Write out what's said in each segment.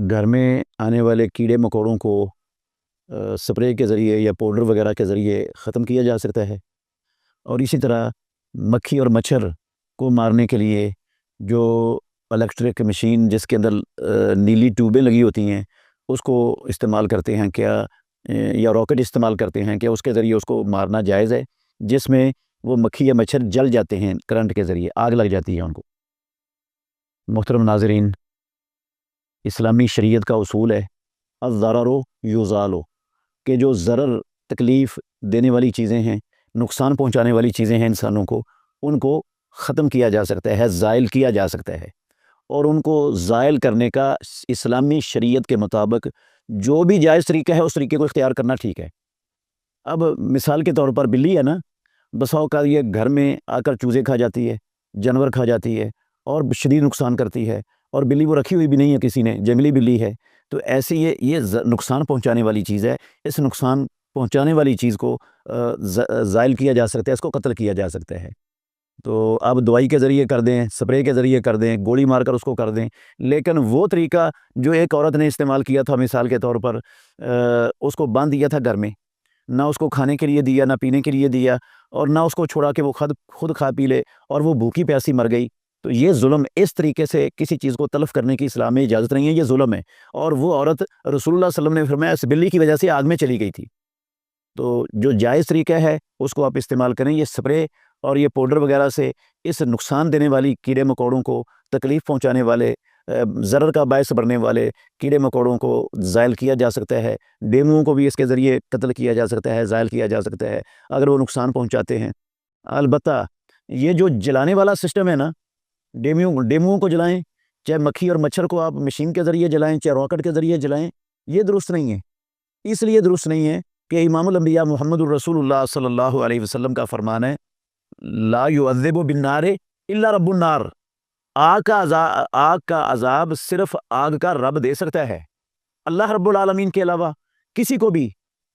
گھر میں آنے والے کیڑے مکوڑوں کو سپرے کے ذریعے یا پاؤڈر وغیرہ کے ذریعے ختم کیا جا سکتا ہے، اور اسی طرح مکھی اور مچھر کو مارنے کے لیے جو الیکٹرک مشین جس کے اندر نیلی ٹیوبیں لگی ہوتی ہیں اس کو استعمال کرتے ہیں کیا، یا راکٹ استعمال کرتے ہیں کیا، اس کے ذریعے اس کو مارنا جائز ہے، جس میں وہ مکھی یا مچھر جل جاتے ہیں، کرنٹ کے ذریعے آگ لگ جاتی ہے ان کو۔ محترم ناظرین، اسلامی شریعت کا اصول ہے الضرر یزال، کہ جو ضرر تکلیف دینے والی چیزیں ہیں، نقصان پہنچانے والی چیزیں ہیں انسانوں کو، ان کو ختم کیا جا سکتا ہے، زائل کیا جا سکتا ہے، اور ان کو زائل کرنے کا اسلامی شریعت کے مطابق جو بھی جائز طریقہ ہے اس طریقے کو اختیار کرنا ٹھیک ہے۔ اب مثال کے طور پر بلی ہے نا، بسا اوقات یہ گھر میں آ کر چوزے کھا جاتی ہے، جانور کھا جاتی ہے اور شدید نقصان کرتی ہے، اور بلی وہ رکھی ہوئی بھی نہیں ہے کسی نے، جنگلی بلی ہے، تو ایسی یہ نقصان پہنچانے والی چیز ہے۔ اس نقصان پہنچانے والی چیز کو زائل کیا جا سکتا ہے، اس کو قتل کیا جا سکتا ہے۔ تو آپ دوائی کے ذریعے کر دیں، سپرے کے ذریعے کر دیں، گولی مار کر اس کو کر دیں، لیکن وہ طریقہ جو ایک عورت نے استعمال کیا تھا مثال کے طور پر، اس کو باندھ دیا تھا گھر میں، نہ اس کو کھانے کے لیے دیا، نہ پینے کے لیے دیا، اور نہ اس کو چھوڑا کہ وہ خود کھا پی لے، اور وہ بھوکی پیاسی مر گئی، تو یہ ظلم، اس طریقے سے کسی چیز کو تلف کرنے کی اسلام میں اجازت نہیں ہے، یہ ظلم ہے۔ اور وہ عورت رسول اللہ صلی اللہ علیہ وسلم نے فرمایا اس بلی کی وجہ سے آگ میں چلی گئی تھی۔ تو جو جائز طریقہ ہے اس کو آپ استعمال کریں۔ یہ سپرے اور یہ پاؤڈر وغیرہ سے اس نقصان دینے والی کیڑے مکوڑوں کو، تکلیف پہنچانے والے، ضرر کا باعث بننے والے کیڑے مکوڑوں کو زائل کیا جا سکتا ہے۔ ڈیموؤں کو بھی اس کے ذریعے قتل کیا جا سکتا ہے، زائل کیا جا سکتا ہے اگر وہ نقصان پہنچاتے ہیں۔ البتہ یہ جو جلانے والا سسٹم ہے نا، ڈیموؤں کو جلائیں، چاہے مکھی اور مچھر کو آپ مشین کے ذریعے جلائیں، چاہے راکٹ کے ذریعے جلائیں، یہ درست نہیں ہے۔ اس لیے درست نہیں ہے کہ امام الانبیاء محمد الرسول اللہ صلی اللہ علیہ وسلم کا فرمان ہے لا يعذب بالنار الا رب النار، آگ کا عذاب صرف آگ کا رب دے سکتا ہے، اللہ رب العالمین کے علاوہ کسی کو بھی،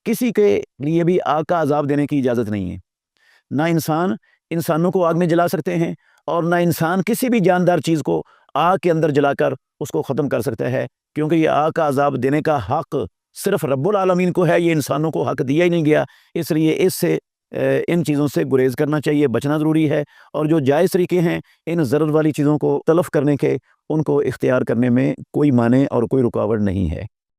کسی کے لیے بھی آگ کا عذاب دینے کی اجازت نہیں ہے۔ نہ انسانوں کو آگ میں جلا سکتے ہیں، اور نہ انسان کسی بھی جاندار چیز کو آگ کے اندر جلا کر اس کو ختم کر سکتا ہے، کیونکہ یہ آگ کا عذاب دینے کا حق صرف رب العالمین کو ہے، یہ انسانوں کو حق دیا ہی نہیں گیا۔ اس لیے اس سے ان چیزوں سے گریز کرنا چاہیے، بچنا ضروری ہے، اور جو جائز طریقے ہیں ان ضرر والی چیزوں کو تلف کرنے کے، ان کو اختیار کرنے میں کوئی مانع اور کوئی رکاوٹ نہیں ہے۔